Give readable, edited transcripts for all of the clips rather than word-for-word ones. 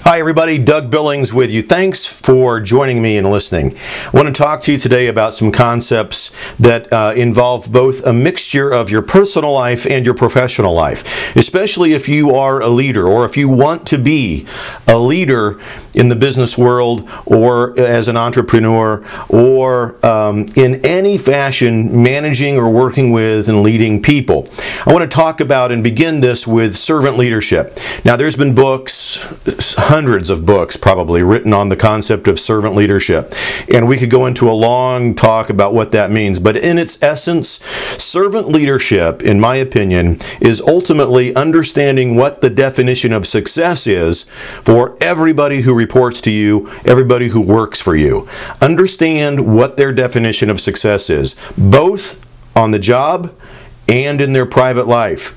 Hi everybody, Doug Billings with you. Thanks for joining me and listening. I want to talk to you today about some concepts that involve both a mixture of your personal life and your professional life, especially if you are a leader or if you want to be a leader in the business world or as an entrepreneur or in any fashion managing or working with and leading people. I want to talk about and begin this with servant leadership. Now there's been books, hundreds of books probably written on the concept of servant leadership, and we could go into a long talk about what that means, but in its essence, servant leadership, in my opinion, is ultimately understanding what the definition of success is for everybody who reports to you, everybody who works for you. Understand what their definition of success is, both on the job and in their private life.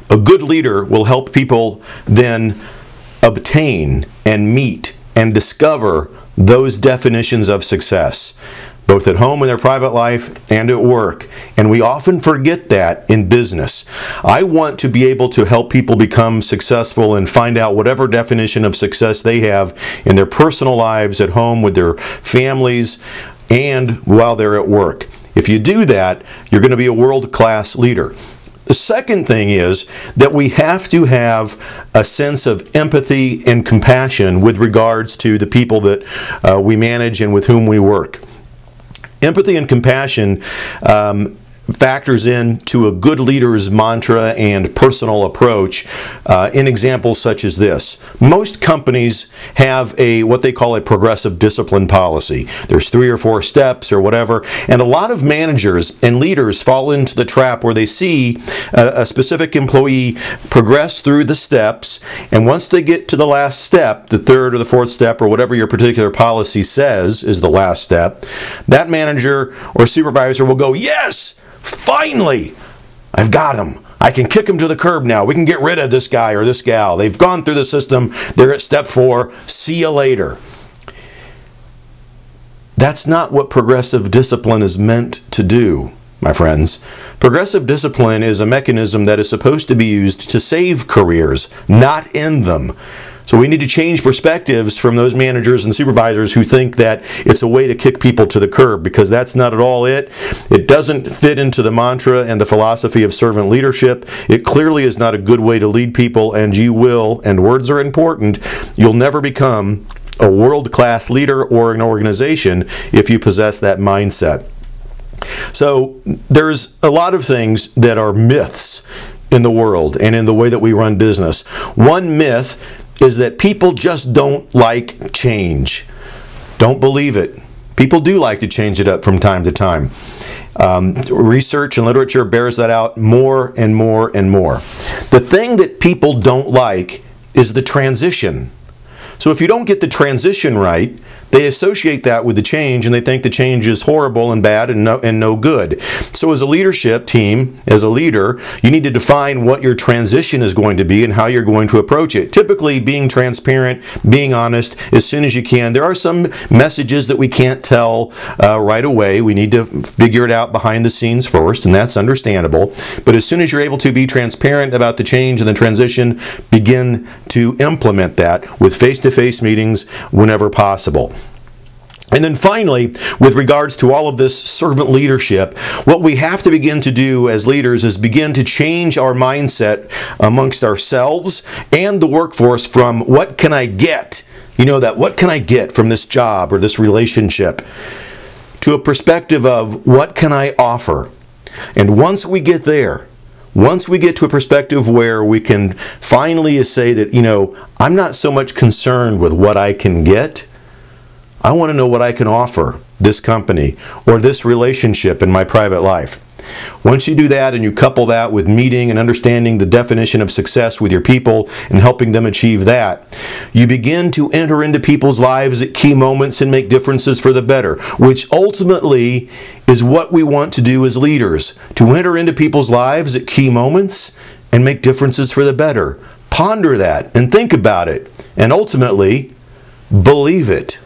A good leader will help people then obtain and meet and discover those definitions of success, both at home in their private life and at work. And we often forget that in business. I want to be able to help people become successful and find out whatever definition of success they have in their personal lives, at home with their families, and while they're at work. If you do that, you're going to be a world-class leader. The second thing is that we have to have a sense of empathy and compassion with regards to the people that we manage and with whom we work. Empathy and compassion factors into a good leader's mantra and personal approach in examples such as this. Most companies have what they call a progressive discipline policy. There's 3 or 4 steps or whatever, and a lot of managers and leaders fall into the trap where they see a specific employee progress through the steps, and once they get to the last step, the 3rd or the 4th step or whatever your particular policy says is the last step, that manager or supervisor will go, "Yes! Finally, I've got him. I can kick him to the curb now. We can get rid of this guy or this gal. They've gone through the system. They're at step 4. See you later." That's not what progressive discipline is meant to do, my friends. Progressive discipline is a mechanism that is supposed to be used to save careers, not end them. So we need to change perspectives from those managers and supervisors who think that it's a way to kick people to the curb, because that's not at all it. It doesn't fit into the mantra and the philosophy of servant leadership. It clearly is not a good way to lead people, and you will, and words are important, you'll never become a world-class leader or an organization if you possess that mindset. So there's a lot of things that are myths in the world and in the way that we run business. One myth is that people just don't like change. Don't believe it. People do like to change it up from time to time. Research and literature bears that out more and more and more. The thing that people don't like is the transition. So if you don't get the transition right, they associate that with the change, and they think the change is horrible and bad and no good. So as a leadership team, as a leader, you need to define what your transition is going to be and how you're going to approach it. Typically being transparent, being honest as soon as you can. There are some messages that we can't tell right away. We need to figure it out behind the scenes first, and that's understandable. But as soon as you're able to be transparent about the change and the transition, begin to implement that with face-to-face meetings whenever possible. And then finally, with regards to all of this servant leadership, what we have to begin to do as leaders is begin to change our mindset amongst ourselves and the workforce from what can I get, what can I get from this job or this relationship, to a perspective of what can I offer. And once we get there, once we get to a perspective where we can finally say that, I'm not so much concerned with what I can get, I want to know what I can offer this company or this relationship in my private life. Once you do that and you couple that with meeting and understanding the definition of success with your people and helping them achieve that, you begin to enter into people's lives at key moments and make differences for the better, which ultimately is what we want to do as leaders, to enter into people's lives at key moments and make differences for the better. Ponder that and think about it, and ultimately, believe it.